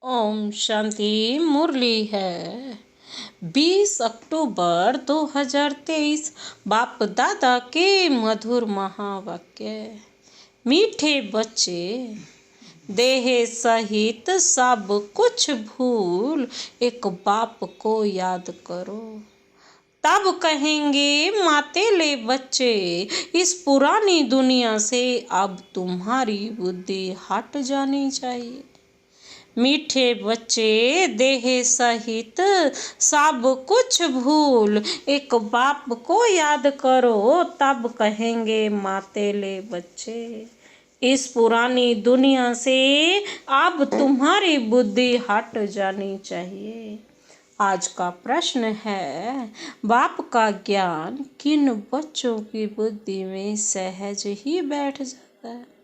ओम शांति। मुरली है 20 अक्टूबर 2023। बाप दादा के मधुर महावाक्य। मीठे बच्चे, देह सहित सब कुछ भूल एक बाप को याद करो। तब कहेंगे मातेले बच्चे, इस पुरानी दुनिया से अब तुम्हारी बुद्धि हट जानी चाहिए। मीठे बच्चे, देह सहित सब कुछ भूल एक बाप को याद करो। तब कहेंगे मातेले बच्चे, इस पुरानी दुनिया से अब तुम्हारी बुद्धि हट जानी चाहिए। आज का प्रश्न है, बाप का ज्ञान किन बच्चों की बुद्धि में सहज ही बैठ जाता है?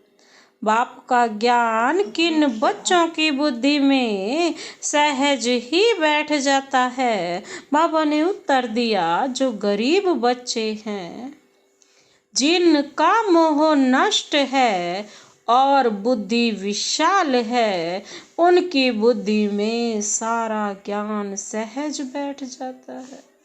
बाप का ज्ञान किन बच्चों की बुद्धि में सहज ही बैठ जाता है? बाबा ने उत्तर दिया, जो गरीब बच्चे हैं, जिनका मोह नष्ट है और बुद्धि विशाल है, उनकी बुद्धि में सारा ज्ञान सहज बैठ जाता है।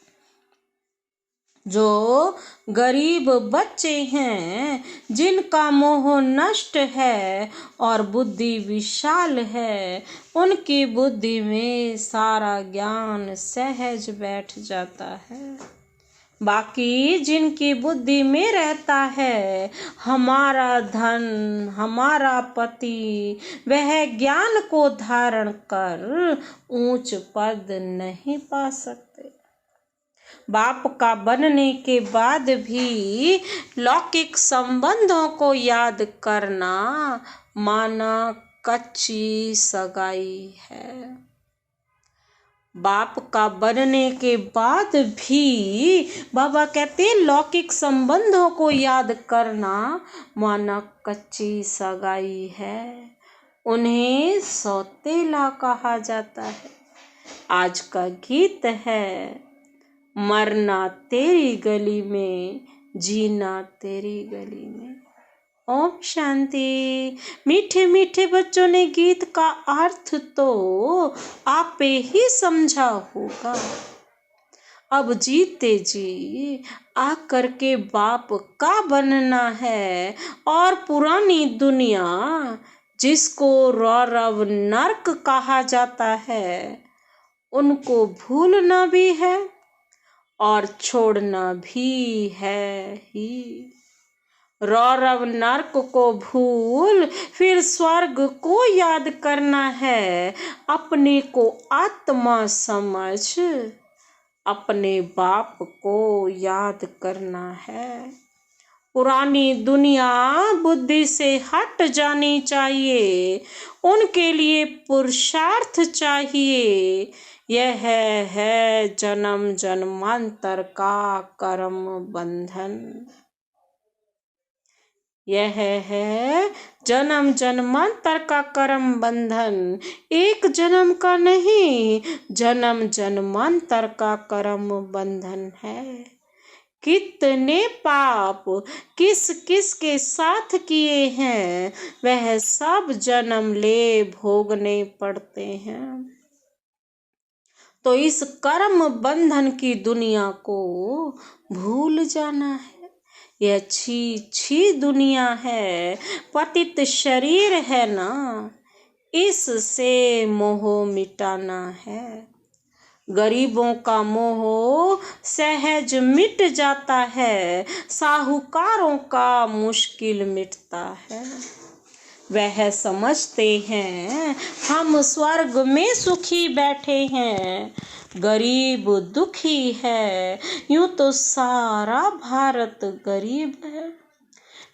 जो गरीब बच्चे हैं, जिनका मोह नष्ट है और बुद्धि विशाल है, उनकी बुद्धि में सारा ज्ञान सहज बैठ जाता है। बाकी जिनकी बुद्धि में रहता है हमारा धन, हमारा पति, वह ज्ञान को धारण कर ऊंच पद नहीं पा सकते। बाप का बनने के बाद भी लौकिक संबंधों को याद करना माना कच्ची सगाई है। बाप का बनने के बाद भी बाबा कहते हैं लौकिक संबंधों को याद करना माना कच्ची सगाई है। उन्हें सौतेला कहा जाता है। आज का गीत है, मरना तेरी गली में, जीना तेरी गली में। ओम शांति। मीठे मीठे बच्चों ने गीत का अर्थ तो आपे ही समझा होगा। अब जीते जी आकर के बाप का बनना है और पुरानी दुनिया, जिसको रौरव नरक कहा जाता है, उनको भूलना भी है और छोड़ना भी है ही। रौरव नरक को भूल फिर स्वर्ग को याद करना है। अपने को आत्मा समझ अपने बाप को याद करना है। पुरानी दुनिया बुद्धि से हट जानी चाहिए। उनके लिए पुरुषार्थ चाहिए। यह है जन्म जन्मांतर का कर्म बंधन। यह है जन्म जन्मांतर का कर्म बंधन। एक जन्म का नहीं, जन्म जन्मांतर का कर्म बंधन है। कितने पाप किस किस के साथ किए हैं, वह सब जन्म ले भोगने पड़ते हैं। तो इस कर्म बंधन की दुनिया को भूल जाना है। यह छी छी दुनिया है, पतित शरीर है ना, इससे मोह मिटाना है। गरीबों का मोह सहज मिट जाता है, साहूकारों का मुश्किल मिटता है। वह समझते हैं हम स्वर्ग में सुखी बैठे हैं, गरीब दुखी है, यूं तो सारा भारत गरीब है।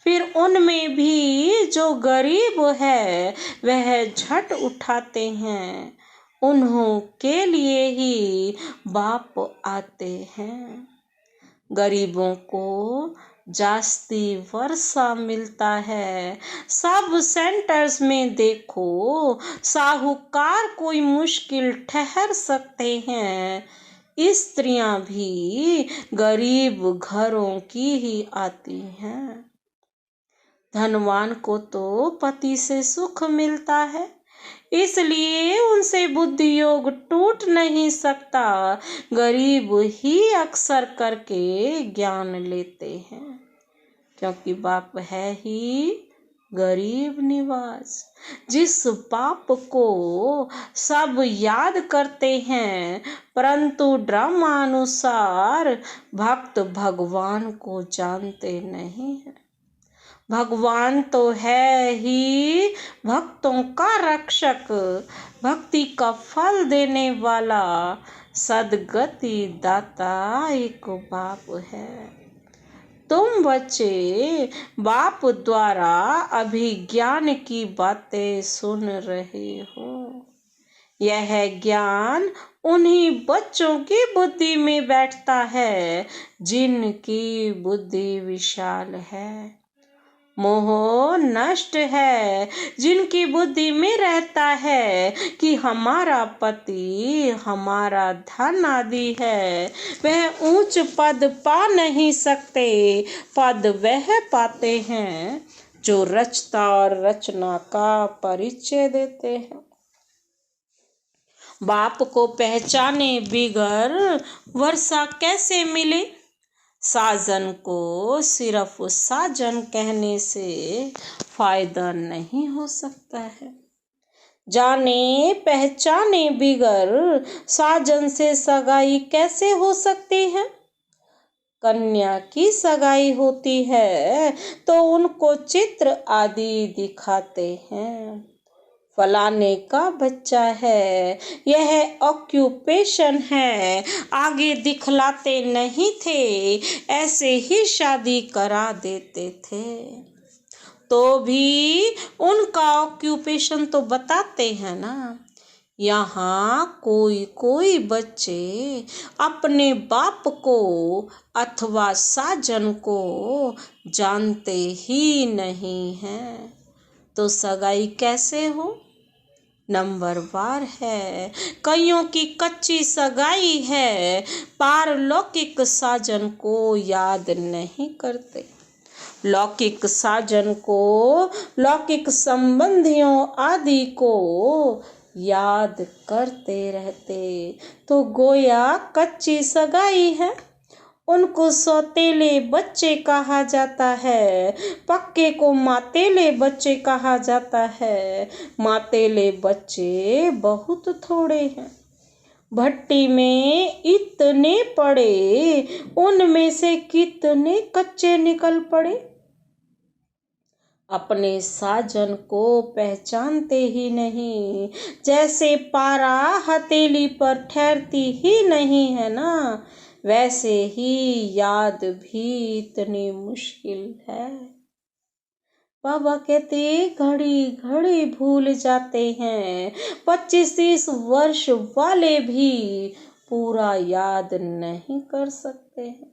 फिर उनमें भी जो गरीब है वह झट उठाते हैं, उन्हों के लिए ही बाप आते हैं। गरीबों को जास्ती वर्षा मिलता है। सब सेंटर्स में देखो, साहूकार कोई मुश्किल ठहर सकते हैं। स्त्रियां भी गरीब घरों की ही आती हैं। धनवान को तो पति से सुख मिलता है, इसलिए उनसे बुद्धि योग टूट नहीं सकता। गरीब ही अक्सर करके ज्ञान लेते हैं, क्योंकि बाप है ही गरीब निवास। जिस बाप को सब याद करते हैं, परंतु ड्रामानुसार भक्त भगवान को जानते नहीं हैं। भगवान तो है ही भक्तों का रक्षक, भक्ति का फल देने वाला, सद्गति दाता एक बाप है। तुम बच्चे बाप द्वारा अभिज्ञान की बातें सुन रहे हो। यह ज्ञान उन्हीं बच्चों की बुद्धि में बैठता है जिनकी बुद्धि विशाल है। मोह नष्ट है जिनकी बुद्धि में रहता है कि हमारा पति हमारा धन आदि है। वह ऊंच पद पा नहीं सकते, पद वह पाते हैं जो रचता और रचना का परिचय देते हैं। बाप को पहचाने बिगर वर्षा कैसे मिले? साजन को सिर्फ साजन कहने से फायदा नहीं हो सकता है। जाने पहचाने बिगर साजन से सगाई कैसे हो सकती है? कन्या की सगाई होती है तो उनको चित्र आदि दिखाते हैं। फलाने का बच्चा है, यह ऑक्यूपेशन है, आगे दिखलाते नहीं थे, ऐसे ही शादी करा देते थे। तो भी उनका ऑक्यूपेशन तो बताते हैं ना। यहाँ कोई कोई बच्चे अपने बाप को अथवा साजन को जानते ही नहीं हैं, तो सगाई कैसे हो? नंबरवार है। कईयों की कच्ची सगाई है, पारलौकिक साजन को याद नहीं करते। लौकिक साजन को, लौकिक संबंधियों आदि को याद करते रहते, तो गोया कच्ची सगाई है। उनको सौतेले बच्चे कहा जाता है, पक्के को मातेले बच्चे कहा जाता है। मातेले बच्चे बहुत थोड़े हैं। भट्टी में इतने पड़े, उनमें से कितने कच्चे निकल पड़े। अपने साजन को पहचानते ही नहीं, जैसे पारा हथेली पर ठहरती ही नहीं है ना, वैसे ही याद भी इतनी मुश्किल है। बाबा कहते घड़ी घड़ी भूल जाते हैं। 25-30 वर्ष वाले भी पूरा याद नहीं कर सकते हैं।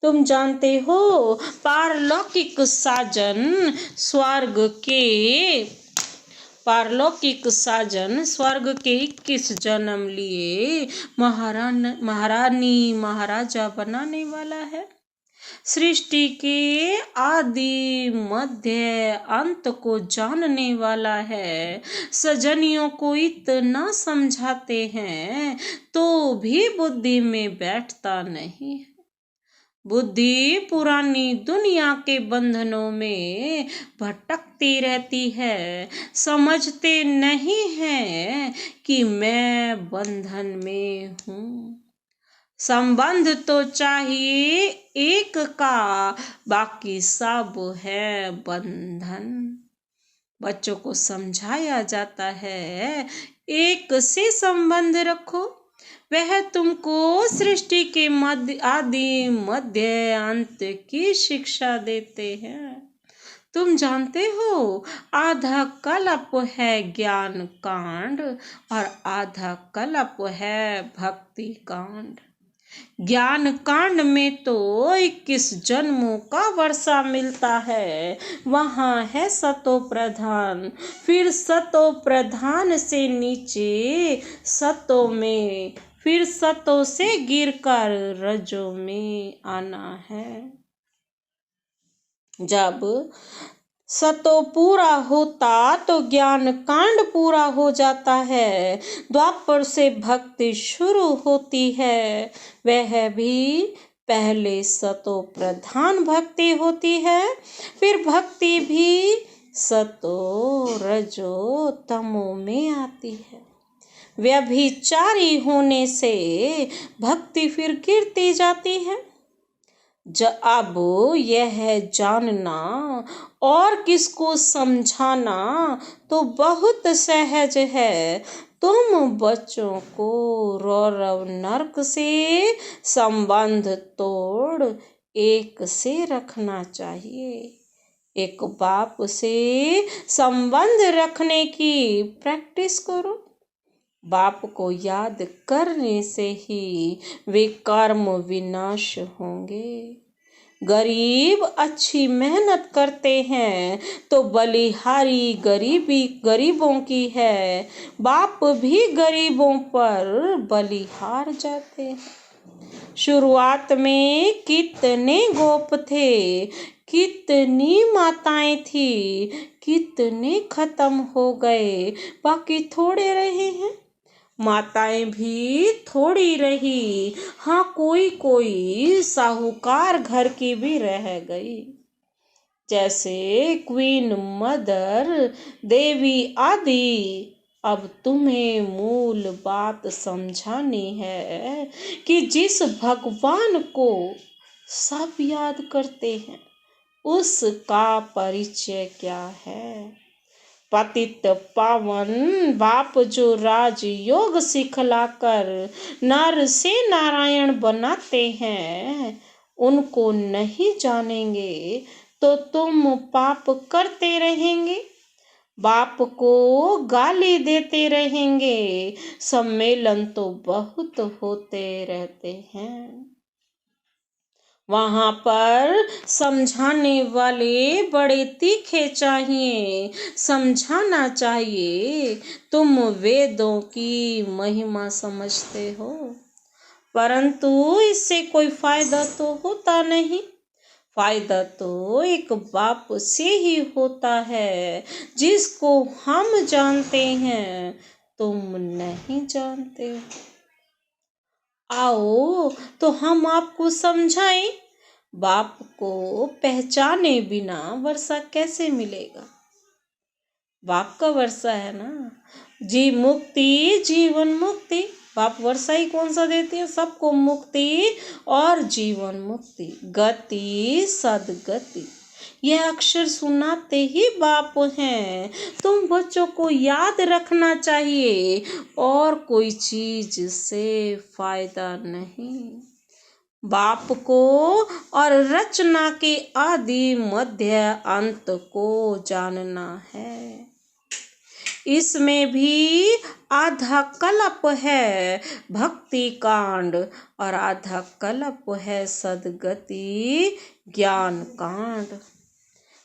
तुम जानते हो पारलौकिक साजन स्वर्ग के 21 जन्म लिए महारानी महाराजा बनाने वाला है। सृष्टि के आदि मध्य अंत को जानने वाला है। सजनियों को इतना समझाते हैं तो भी बुद्धि में बैठता नहीं है। बुद्धि पुरानी दुनिया के बंधनों में भटकती रहती है। समझते नहीं हैं कि मैं बंधन में हूँ। संबंध तो चाहिए एक का, बाकी सब है बंधन। बच्चों को समझाया जाता है एक से संबंध रखो, वह तुमको सृष्टि के आदि मध्य अंत की शिक्षा देते हैं। तुम जानते हो आधा कल्प है ज्ञान कांड और आधा कल्प है भक्ति कांड। ज्ञान कांड में तो 21 जन्मों का वर्षा मिलता है, वहाँ है सतो प्रधान, फिर सतो प्रधान से नीचे सतो में, फिर सतो से गिरकर रजो में आना है। जब सतो पूरा होता तो ज्ञान कांड पूरा हो जाता है। द्वापर से भक्ति शुरू होती है, वह भी पहले सतो प्रधान भक्ति होती है, फिर भक्ति भी सतो रजो तमो में आती है। व्यभिचारी होने से भक्ति फिर गिरती जाती है। अब यह जानना और किसको समझाना तो बहुत सहज है। तुम बच्चों को रौरव नरक से संबंध तोड़ एक से रखना चाहिए। एक बाप से संबंध रखने की प्रैक्टिस करो। बाप को याद करने से ही वे कर्म विनाश होंगे। गरीब अच्छी मेहनत करते हैं तो बलिहारी गरीबों की है। बाप भी गरीबों पर बलिहार जाते हैं। शुरुआत में कितने गोप थे, कितनी माताएं थी, कितने खत्म हो गए, बाकी थोड़े रहे हैं। माताएं भी थोड़ी रही, हाँ कोई कोई साहूकार घर की भी रह गई। जैसे क्वीन मदर देवी आदि। अब तुम्हें मूल बात समझानी है कि जिस भगवान को सब याद करते हैं उसका परिचय क्या है। पतित पावन बाप जो राजयोग सिखलाकर नर से नारायण बनाते हैं, उनको नहीं जानेंगे तो तुम पाप करते रहेंगे, बाप को गाली देते रहेंगे। सम्मेलन तो बहुत होते रहते हैं, वहां पर समझाने वाले बड़े तीखे चाहिए, समझाना चाहिए। तुम वेदों की महिमा समझते हो, परंतु इससे कोई फायदा तो होता नहीं। फायदा तो एक बाप से ही होता है जिसको हम जानते हैं, तुम नहीं जानते हो। आओ तो हम आपको समझाएं। बाप को पहचाने बिना वर्षा कैसे मिलेगा। बाप का वर्षा है ना, जी मुक्ति जीवन मुक्ति। बाप वर्षा ही कौन सा देते हैं, सबको मुक्ति और जीवन मुक्ति, गति सदगति। यह अक्षर सुनाते ही बाप हैं। तुम बच्चों को याद रखना चाहिए और कोई चीज से फायदा नहीं। बाप को और रचना के आदि मध्य अंत को जानना है। इसमें भी आधा कल्प है भक्ति कांड और आधा कल्प है सदगति ज्ञान कांड।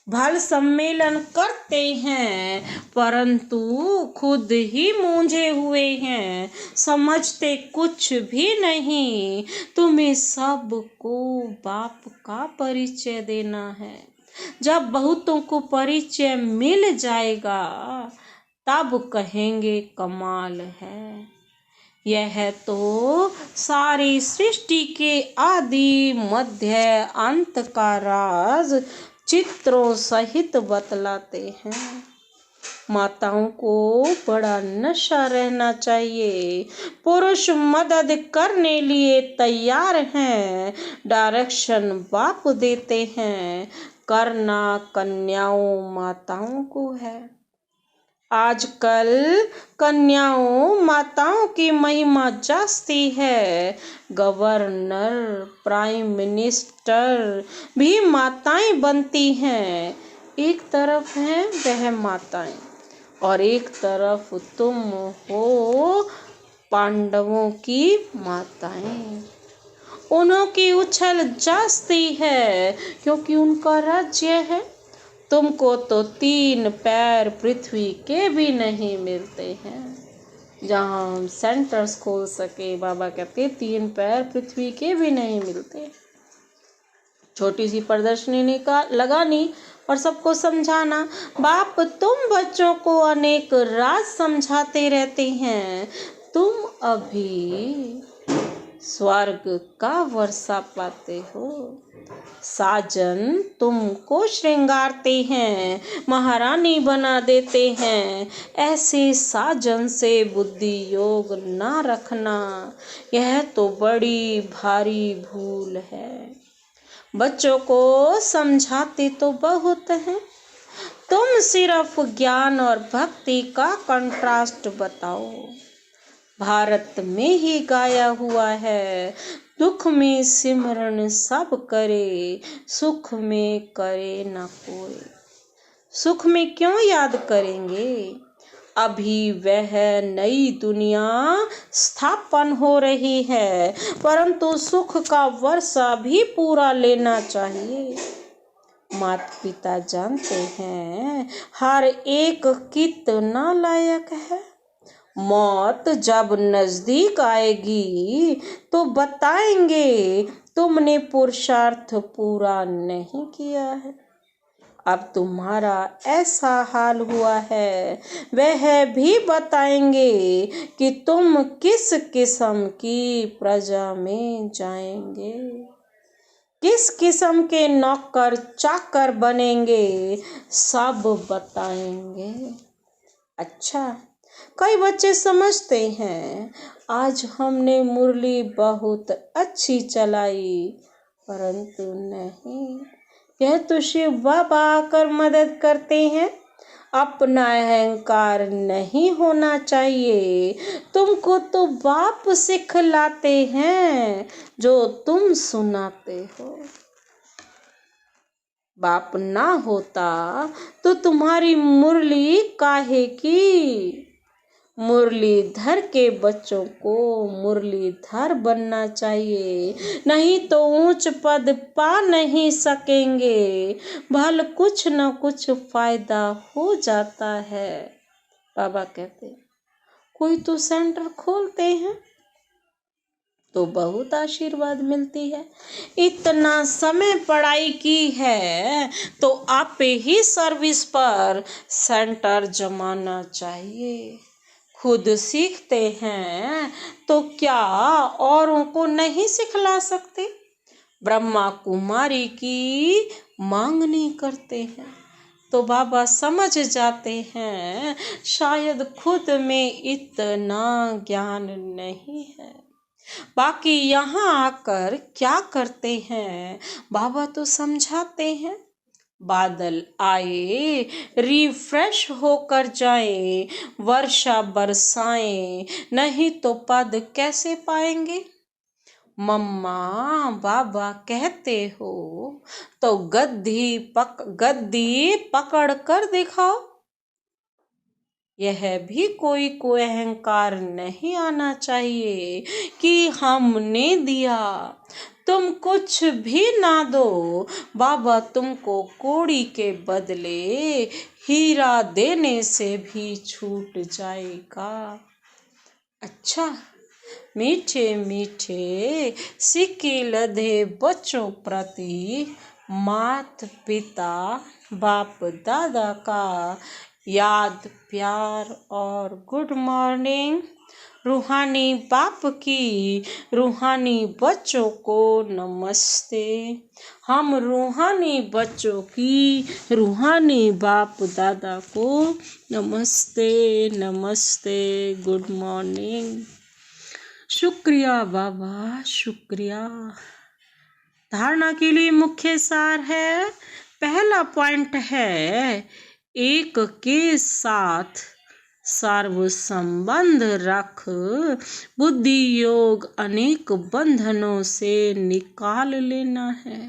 भल सम्मेलन करते हैं परंतु खुद ही मूंझे हुए हैं, समझते कुछ भी नहीं। तुम्हें सबको बाप का परिचय देना है। जब बहुतों को परिचय मिल जाएगा तब कहेंगे कमाल है। यह तो सारी सृष्टि के आदि मध्य अंत का राज चित्रों सहित बतलाते हैं। माताओं को बड़ा नशा रहना चाहिए। पुरुष मदद करने लिए तैयार हैं, डायरेक्शन बाप देते हैं, करना कन्याओं माताओं को है। आजकल कन्याओं माताओं की महिमा जास्ती है। गवर्नर प्राइम मिनिस्टर भी माताएं बनती हैं। एक तरफ हैं वह माताएं और एक तरफ तुम हो पांडवों की माताएं। उन्हों की उछल जास्ती है क्योंकि उनका राज्य है। तुमको तो 3 पैर पृथ्वी के भी नहीं मिलते हैं। जहाँ हम सेंटर्स खोल सके, बाबा कहते 3 पैर पृथ्वी के भी नहीं मिलते। छोटी सी प्रदर्शनी लगानी और सबको समझाना। बाप तुम बच्चों को अनेक राज समझाते रहते हैं, तुम अभी स्वर्ग का वर्षा पाते हो। साजन तुमको श्रृंगारते हैं, महारानी बना देते हैं। ऐसे साजन से बुद्धि योग ना रखना, यह तो बड़ी भारी भूल है। बच्चों को समझाते तो बहुत हैं, तुम सिर्फ ज्ञान और भक्ति का कंट्रास्ट बताओ। भारत में ही गाया हुआ है, दुख में सिमरन सब करे, सुख में करे न कोई। सुख में क्यों याद करेंगे, अभी वह नई दुनिया स्थापन हो रही है, परंतु सुख का वर्षा भी पूरा लेना चाहिए। माता पिता जानते हैं हर एक कितना लायक है। मौत जब नजदीक आएगी तो बताएंगे तुमने पुरुषार्थ पूरा नहीं किया है। अब तुम्हारा ऐसा हाल हुआ है, वह भी बताएंगे कि तुम किस किस्म की प्रजा में जाएंगे, किस किस्म के नौकर चाकर बनेंगे, सब बताएंगे। अच्छा, कई बच्चे समझते हैं आज हमने मुरली बहुत अच्छी चलाई, परंतु नहीं, यह तो शिव बाबा आकर मदद करते हैं। अपना अहंकार नहीं होना चाहिए, तुमको तो बाप सिखलाते हैं जो तुम सुनाते हो। बाप ना होता तो तुम्हारी मुरली काहे की। मुरलीधर के बच्चों को मुरलीधर बनना चाहिए, नहीं तो ऊंच पद पा नहीं सकेंगे। भल कुछ न कुछ फायदा हो जाता है। बाबा कहते कोई तो सेंटर खोलते हैं तो बहुत आशीर्वाद मिलती है। इतना समय पढ़ाई की है तो आप ही सर्विस पर सेंटर जमाना चाहिए। खुद सीखते हैं तो क्या औरों को नहीं सिखला सकते। ब्रह्मा कुमारी की मांगनी करते हैं तो बाबा समझ जाते हैं शायद खुद में इतना ज्ञान नहीं है। बाकी यहाँ आकर क्या करते हैं, बाबा तो समझाते हैं। बादल आए रिफ्रेश होकर जाएं, वर्षा बरसाएं, नहीं तो पद कैसे पाएंगे। मम्मा बाबा कहते हो तो गद्दी पकड़ कर दिखाओ। यह भी कोई को अहंकार नहीं आना चाहिए कि हमने दिया, तुम कुछ भी ना दो, बाबा तुमको कोड़ी के बदले हीरा देने से भी छूट जाएगा। अच्छा, मीठे मीठे सिक्के लदे बच्चों प्रति माता पिता बाप दादा का याद प्यार और गुड मॉर्निंग। रूहानी बाप की रूहानी बच्चों को नमस्ते। हम रूहानी बच्चों की रूहानी बाप दादा को नमस्ते नमस्ते, गुड मॉर्निंग। शुक्रिया बाबा, शुक्रिया। धारणा के लिए मुख्य सार है, पहला पॉइंट है एक के साथ सर्व संबंध रख, बुद्धि योग अनेक बंधनों से निकाल लेना है।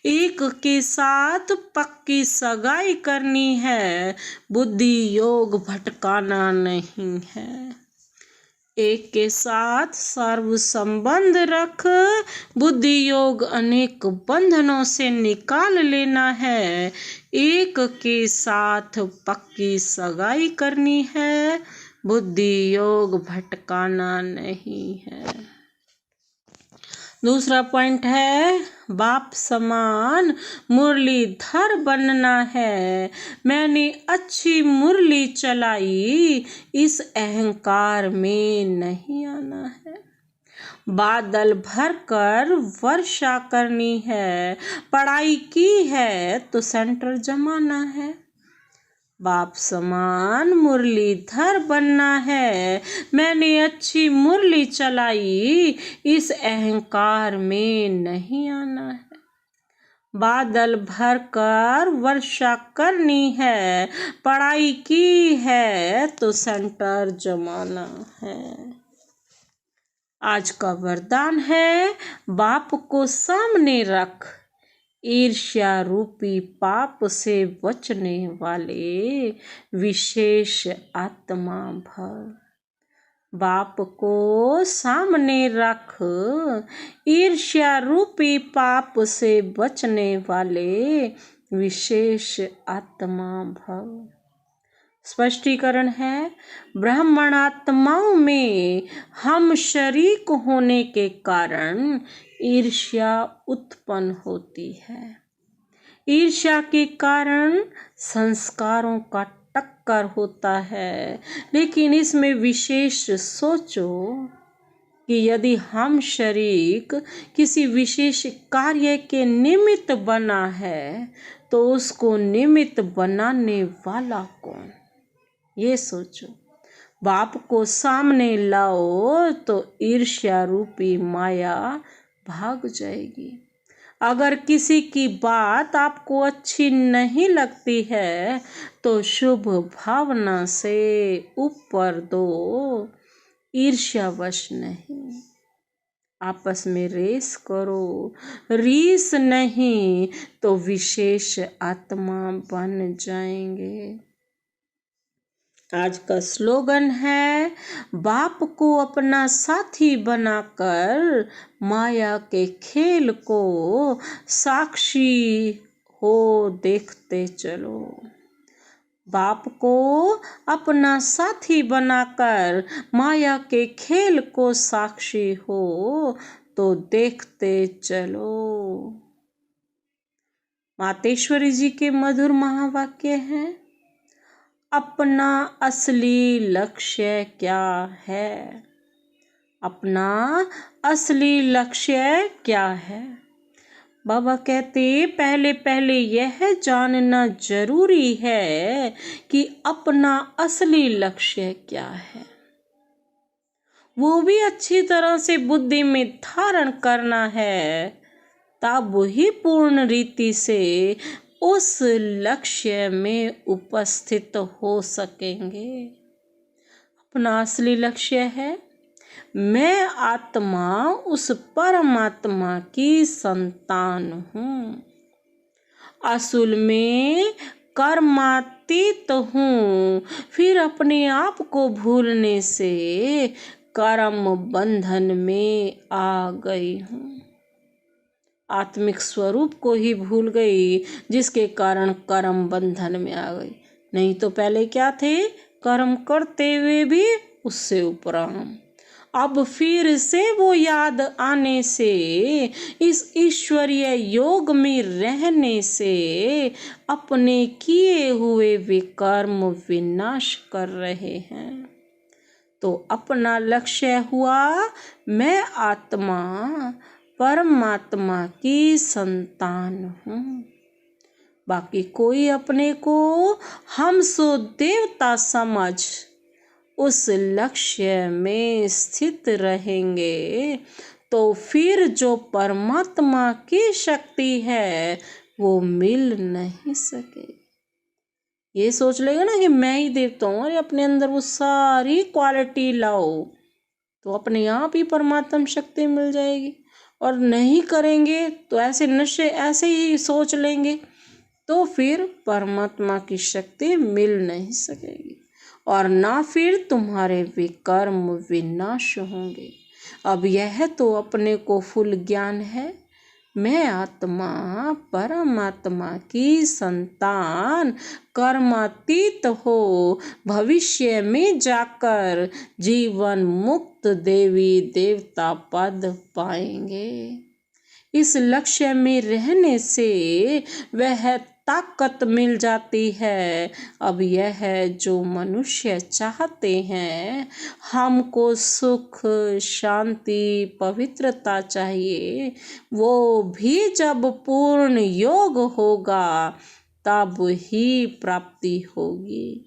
एक के साथ पक्की सगाई करनी है, बुद्धि योग भटकाना नहीं है। एक के साथ सर्व संबंध रख, बुद्धि योग अनेक बंधनों से निकाल लेना है। एक के साथ पक्की सगाई करनी है, बुद्धि योग भटकाना नहीं है। दूसरा पॉइंट है बाप समान मुरलीधर बनना है। मैंने अच्छी मुरली चलाई, इस अहंकार में नहीं आना है। बादल भर कर वर्षा करनी है, पढ़ाई की है तो सेंटर जमाना है। बाप समान मुरलीधर बनना है, मैंने अच्छी मुरली चलाई, इस अहंकार में नहीं आना है। बादल भर कर वर्षा करनी है, पढ़ाई की है तो सेंटर जमाना है। आज का वरदान है बाप को सामने रख, ईर्ष्या रूपी पाप से बचने वाले विशेष आत्मा भव। बाप को सामने रख, ईर्ष्या रूपी पाप से बचने वाले विशेष आत्मा भव। स्पष्टीकरण है, ब्राह्मण आत्माओं में हम शरीक होने के कारण ईर्ष्या उत्पन्न होती है। ईर्ष्या के कारण संस्कारों का टक्कर होता है, लेकिन इसमें विशेष सोचो कि यदि हम शरीक किसी विशेष कार्य के निमित्त बना है तो उसको निमित्त बनाने वाला कौन, ये सोचो। बाप को सामने लाओ तो ईर्ष्या रूपी माया भाग जाएगी। अगर किसी की बात आपको अच्छी नहीं लगती है तो शुभ भावना से ऊपर दो, ईर्ष्यावश नहीं। आपस में रेस करो, रीस नहीं तो विशेष आत्मा बन जाएंगे। आज का स्लोगन है, बाप को अपना साथी बनाकर माया के खेल को साक्षी हो देखते चलो। बाप को अपना साथी बनाकर माया के खेल को साक्षी हो तो देखते चलो। मातेश्वरी जी के मधुर महावाक्य हैं, अपना असली लक्ष्य क्या है? अपना असली लक्ष्य क्या है? बाबा कहते पहले पहले यह जानना जरूरी है कि अपना असली लक्ष्य क्या है। वो भी अच्छी तरह से बुद्धि में धारण करना है, तब ही पूर्ण रीति से उस लक्ष्य में उपस्थित हो सकेंगे। अपना असली लक्ष्य है, मैं आत्मा उस परमात्मा की संतान हूँ। असल में कर्मातीत हूँ, फिर अपने आप को भूलने से कर्म बंधन में आ गई हूँ। आत्मिक स्वरूप को ही भूल गई, जिसके कारण कर्म बंधन में आ गई। नहीं तो पहले क्या थे, कर्म करते हुए भी उससे उपराम। अब फिर से वो याद आने से, इस ईश्वरीय योग में रहने से अपने किए हुए विकर्म विनाश कर रहे हैं। तो अपना लक्ष्य हुआ, मैं आत्मा परमात्मा की संतान हूँ। बाकी कोई अपने को हम सो देवता समझ उस लक्ष्य में स्थित रहेंगे तो फिर जो परमात्मा की शक्ति है वो मिल नहीं सके। ये सोच लेगा ना कि मैं ही देवता हूँ, अरे अपने अंदर वो सारी क्वालिटी लाओ तो अपने आप ही परमात्मा शक्ति मिल जाएगी। और नहीं करेंगे तो ऐसे नशे ऐसे ही सोच लेंगे तो फिर परमात्मा की शक्ति मिल नहीं सकेगी और ना फिर तुम्हारे विकर्म विनाश होंगे। अब यह तो अपने को फुल ज्ञान है, मैं आत्मा परमात्मा की संतान कर्मातीत हो भविष्य में जाकर जीवन मुक्त देवी देवता पद पाएंगे। इस लक्ष्य में रहने से वह ताकत मिल जाती है। अब यह जो मनुष्य चाहते हैं, हमको सुख शांति पवित्रता चाहिए, वो भी जब पूर्ण योग होगा तब ही प्राप्ति होगी।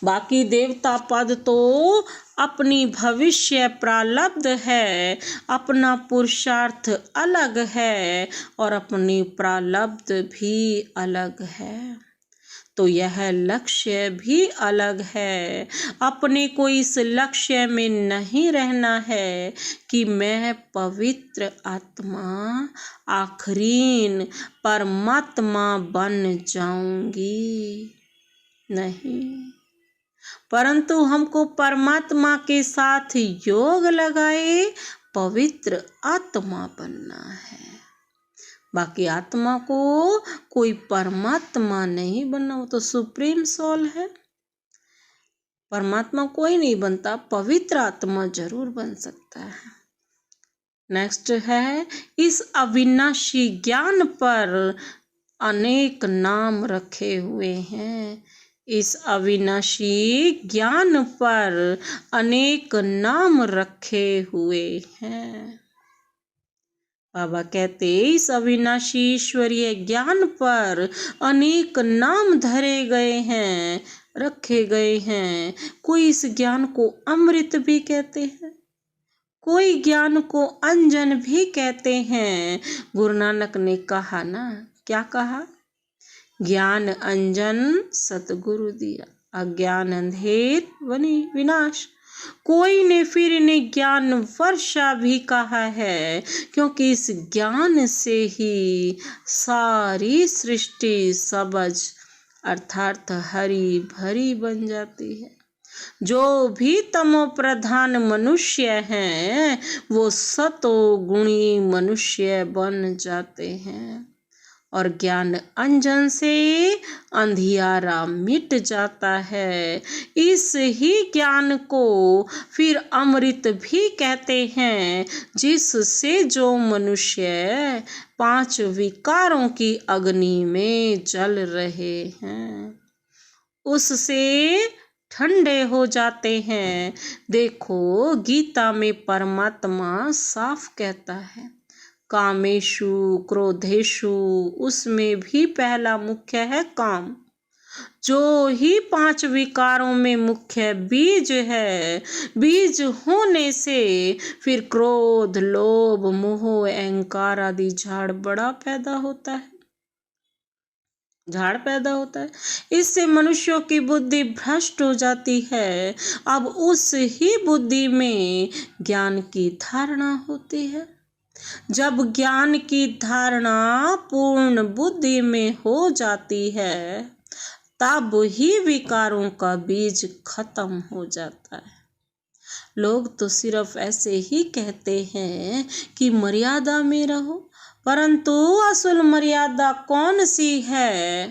बाकी देवता पद तो अपनी भविष्य प्रारब्ध है, अपना पुरुषार्थ अलग है और अपनी प्रारब्ध भी अलग है, तो यह लक्ष्य भी अलग है। अपने को इस लक्ष्य में नहीं रहना है कि मैं पवित्र आत्मा आखरीन परमात्मा बन जाऊंगी, नहीं, परंतु हमको परमात्मा के साथ योग लगाए पवित्र आत्मा बनना है। बाकी आत्मा को कोई परमात्मा नहीं बनना, वो तो सुप्रीम सोल है। परमात्मा कोई नहीं बनता, पवित्र आत्मा जरूर बन सकता है। नेक्स्ट है, इस अविनाशी ज्ञान पर अनेक नाम रखे हुए हैं। इस अविनाशी ज्ञान पर अनेक नाम रखे हुए हैं। बाबा कहते, इस अविनाशी ईश्वरीय ज्ञान पर अनेक नाम धरे गए हैं, रखे गए हैं। कोई इस ज्ञान को अमृत भी कहते हैं, कोई ज्ञान को अंजन भी कहते हैं। गुरु नानक ने कहा ना, क्या कहा? ज्ञान अंजन सतगुरु दिया, अज्ञान अंधेर वनी विनाश। कोई ने फिर इन्हें ज्ञान वर्षा भी कहा है, क्योंकि इस ज्ञान से ही सारी सृष्टि सबज अर्थात हरी भरी बन जाती है। जो भी तमो प्रधान मनुष्य हैं, वो सतो गुणी मनुष्य बन जाते हैं और ज्ञान अंजन से अंधियारा मिट जाता है। इस ही ज्ञान को फिर अमृत भी कहते हैं, जिससे जो मनुष्य 5 विकारों की अग्नि में जल रहे हैं, उससे ठंडे हो जाते हैं। देखो, गीता में परमात्मा साफ कहता है, कामेशु क्रोधेशु, उसमें भी पहला मुख्य है काम, जो ही 5 विकारों में मुख्य बीज है। बीज होने से फिर क्रोध लोभ मोह अहंकार आदि झाड़ बड़ा पैदा होता है, झाड़ पैदा होता है। इससे मनुष्यों की बुद्धि भ्रष्ट हो जाती है। अब उस ही बुद्धि में ज्ञान की धारणा होती है। जब ज्ञान की धारणा पूर्ण बुद्धि में हो जाती है, तब ही विकारों का बीज खत्म हो जाता है। लोग तो सिर्फ ऐसे ही कहते हैं कि मर्यादा में रहो, परंतु असल मर्यादा कौन सी है,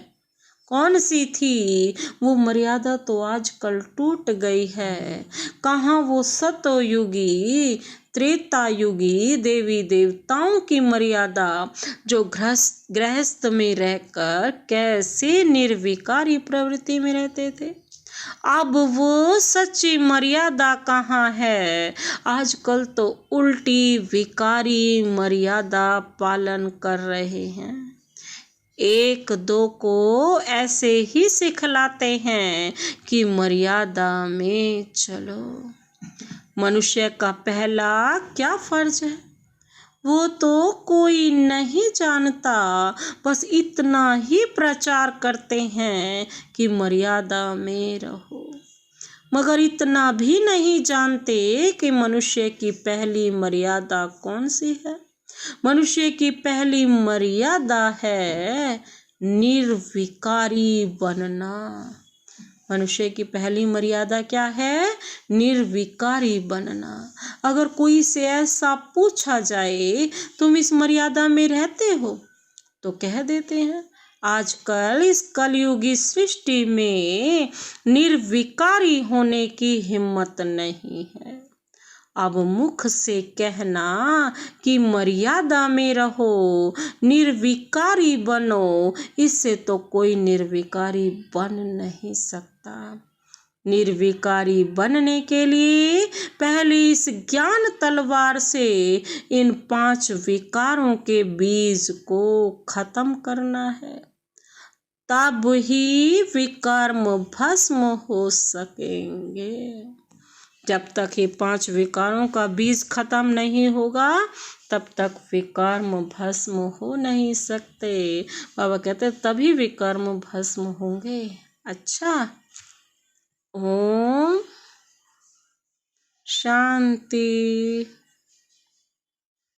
कौन सी थी? वो मर्यादा तो आजकल टूट गई है। कहाँ वो सतयुगी त्रेता युगी देवी देवताओं की मर्यादा, जो गृहस्थ में रहकर कैसे निर्विकारी प्रवृत्ति में रहते थे, अब वो सच्ची मर्यादा कहाँ है? आजकल तो उल्टी विकारी मर्यादा पालन कर रहे हैं। 1-2 को ऐसे ही सिखलाते हैं कि मर्यादा में चलो। मनुष्य का पहला क्या फर्ज है, वो तो कोई नहीं जानता। बस इतना ही प्रचार करते हैं कि मर्यादा में रहो, मगर इतना भी नहीं जानते कि मनुष्य की पहली मर्यादा कौन सी है। मनुष्य की पहली मर्यादा है निर्विकारी बनना। मनुष्य की पहली मर्यादा क्या है? निर्विकारी बनना। अगर कोई से ऐसा पूछा जाए तुम इस मर्यादा में रहते हो, तो कह देते हैं आजकल इस कलयुगी सृष्टि में निर्विकारी होने की हिम्मत नहीं है। अब मुख से कहना कि मर्यादा में रहो, निर्विकारी बनो, इससे तो कोई निर्विकारी बन नहीं सकता। निर्विकारी बनने के लिए पहले इस ज्ञान तलवार से इन 5 विकारों के बीज को खत्म करना है, तब ही विकर्म भस्म हो सकेंगे। जब तक ये 5 विकारों का बीज खत्म नहीं होगा तब तक विकर्म भस्म हो नहीं सकते। बाबा कहते तभी विकर्म भस्म होंगे। अच्छा, ओम शांति।